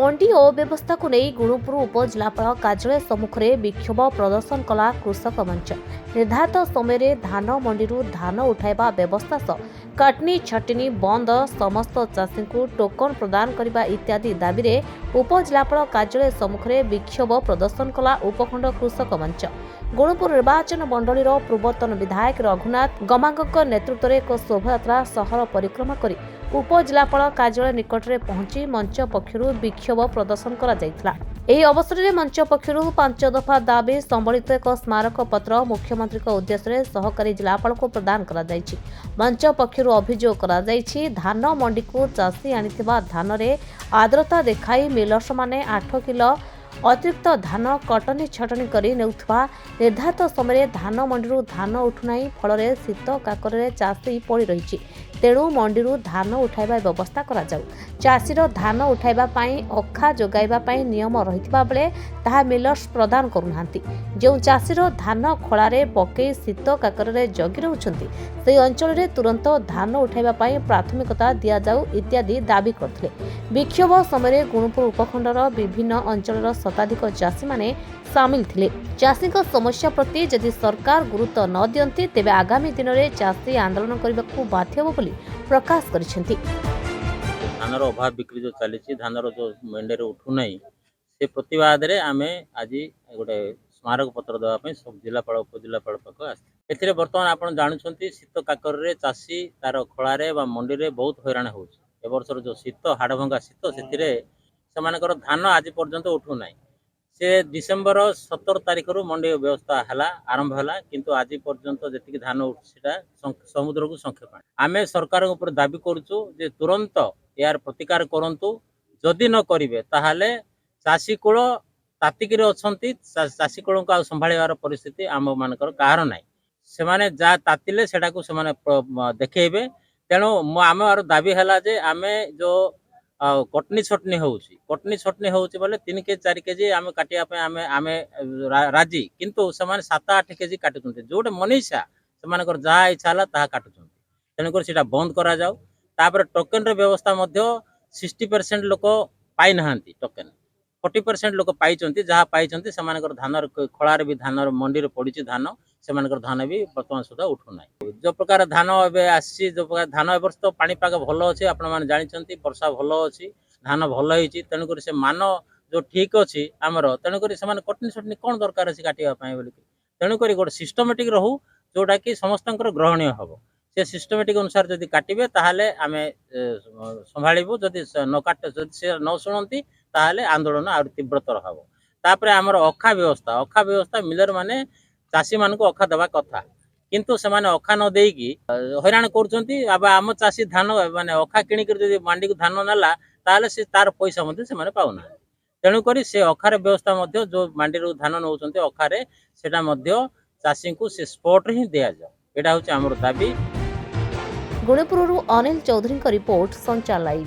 मंडी अव्यवस्था को नहीं गुणुपुर उपजिलापाल कार्यालय सम्मुख में विक्षोभ प्रदर्शन कला कृषक मंच। निर्धारित समय धान मंडी धान उठाइबा व्यवस्था सह कटनी छटनी बंद, समस्त चाषी को टोकन प्रदान करने इत्यादि दाबी रे उपजिलापाल कार्यालय सम्मुख में विक्षोभ प्रदर्शन कला उपखंड कृषक मंच। गुणुपुर निर्वाचन मंडलीर पूर्वतन विधायक रघुनाथ गमांग नेतृत्व में एक शोभायात्रा सहर परिक्रमा कर उपजिलापाल कार्यालय निकट में पहुंची मंच पक्षर विक्षोभ प्रदर्शन करा जायतिला। ଏହି ଅବସରରେ ମଞ୍ଚ ପକ୍ଷରୁ 5 ଦଫା ଦାବି ସମ୍ବଳିତ ଏକ ସ୍ମାରକ ପତ୍ର ମୁଖ୍ୟମନ୍ତ୍ରୀଙ୍କ ଉଦ୍ଦେଶ୍ୟରେ ସହକାରୀ ଜିଲ୍ଲାପାଳଙ୍କୁ ପ୍ରଦାନ କରାଯାଇଛି। ମଞ୍ଚ ପକ୍ଷରୁ ଅଭିଯୋଗ କରାଯାଇଛି, ଧାନ ମଣ୍ଡିକୁ ଚାଷୀ ଆଣିଥିବା ଧାନରେ ଆର୍ଦ୍ରତା ଦେଖାଇ ମିଲର୍ସମାନେ 8 କିଲୋ ଅତିରିକ୍ତ ଧାନ କଟନୀ ଛଟନୀ କରି ନେଉଥିବା, ନିର୍ଦ୍ଧାରିତ ସମୟରେ ଧାନ ମଣ୍ଡିରୁ ଧାନ ଉଠୁନାହିଁ, ଫଳରେ ଶୀତ କାକରରେ ଚାଷୀ ପଡ଼ି ରହିଛି। ତେଣୁ ମଣ୍ଡିରୁ ଧାନ ଉଠାଇବା ବ୍ୟବସ୍ଥା କରାଯାଉ। ଚାଷୀର ଧାନ ଉଠାଇବା ପାଇଁ ଅଖା ଯୋଗାଇବା ପାଇଁ ନିୟମ ରହିଥିବା ବେଳେ ତାହା ମିଲର୍ସ ପ୍ରଦାନ କରୁନାହାନ୍ତି। ଯେଉଁ ଚାଷୀର ଧାନ ଖଳାରେ ପକାଇ ଶୀତ କାକରରେ ଜଗି ରହୁଛନ୍ତି, ସେହି ଅଞ୍ଚଳରେ ତୁରନ୍ତ ଧାନ ଉଠାଇବା ପାଇଁ ପ୍ରାଥମିକତା ଦିଆଯାଉ ଇତ୍ୟାଦି ଦାବି କରିଥିଲେ। ବିକ୍ଷୋଭ ସମୟରେ ଗୁଣୁପୁର ଉପଖଣ୍ଡର ବିଭିନ୍ନ ଅଞ୍ଚଳର ଶତାଧିକ ଚାଷୀମାନେ ସାମିଲ ଥିଲେ। ଚାଷୀଙ୍କ ସମସ୍ୟା ପ୍ରତି ଯଦି ସରକାର ଗୁରୁତ୍ୱ ନ ଦିଅନ୍ତି ତେବେ ଆଗାମୀ ଦିନରେ ଚାଷୀ ଆନ୍ଦୋଳନ କରିବାକୁ ବାଧ୍ୟ ହେବ ବୋଲି ପ୍ରକାଶ କରିଛନ୍ତି। धानर अभाव बिक्री जो चली धानर जो मेंढे उठू ना से प्रतिवाद रे आमे आज गोटे स्मारक पत्र देवाई सब जिलापाल उपजिलापाल पाख आसते। बर्तमान आप जानते शीत काकर चाषी तार खड़े मंडी में बहुत हैरान हो वर्षर जो शीत हाड़भंगा शीत से धान आज पर्यंत उठू ना से डिसेम्बर 17 तारिख रू मंडी व्यवस्था है आरंभ है किंतु आज पर्यंत जी धान उठा समुद्र को संख्या पानी आम सरकार दाबी करुचु जे तुरंत यार प्रतिकार करंतु जदि न करिवे ताहाले चाषी कूल तातिक चाषी कूल को संभाळिबार परिस्थिति आम मानकर कहार नाई से माने जा तातिले सेटा को से माने देखेबे। तेणु आम दाबी है जे आमे जो कटनी छटनी होउची बोले 3 के 4 केजी आम काटिया पे आमे राजी किंतु से माने 7-8 केजी काटुचंते जोटे मनीषा से मानकर जहा इच्छा हला ताहा काटुचंते। तेणुकर सेटा बंद करा जाऊ। तापर टोकन रे व्यवस्था मध्य 60% लोक पाई नाहांती टोकन 40% लोक पाइचंती जहा पाइचंती से मानकर धान खଳାରେ भी धान मंडी रे पड़िची धान से मानकर धान भी वर्तमान सुधा उठू ना जो प्रकार धान एबे आसी जो प्रकार धान एवर्ष तो पाणीपाग भल अच्छे आपण माने जानिचंती वर्षा भल अच्छी धान भल होईची तेणुकर से मान जो ठीक अच्छी आमर तेणुकर से कटनी छटनी कौन दरकार अच्छी काटिया बोली तेणुकर गोटे सिस्टमेटिक रहू जोटा कि समस्त ग्रहणीय हम से सिस्टमेटिक अनुसार जदि काटिबे ताहाले आमे संभाळिबो जदि न काट जदि से न शुणती ताहाले आंदोलन आर तीव्रतर हबो। तापरे हमर अखा व्यवस्था मिलर माने चाषी मान को अखा देवा कथा किंतु से माने अखा न देकी हैरान करछंती। अब आम चाषी धान माने अखा किणी कर जदि मंडी को धान नेला ताहाले से तार पैसा मध्ये से माने पाउना तेणु करी से अखार व्यवस्था मध्ये जो मंडी रो धान नउछंती अखारे सेटा मध्ये चाषी को से स्पॉट ही दिया जाओ। एटा होची हमर दाबी। गुणुपुरରୁ अनिल चौधरी का रिपोर्ट संचार लाइव।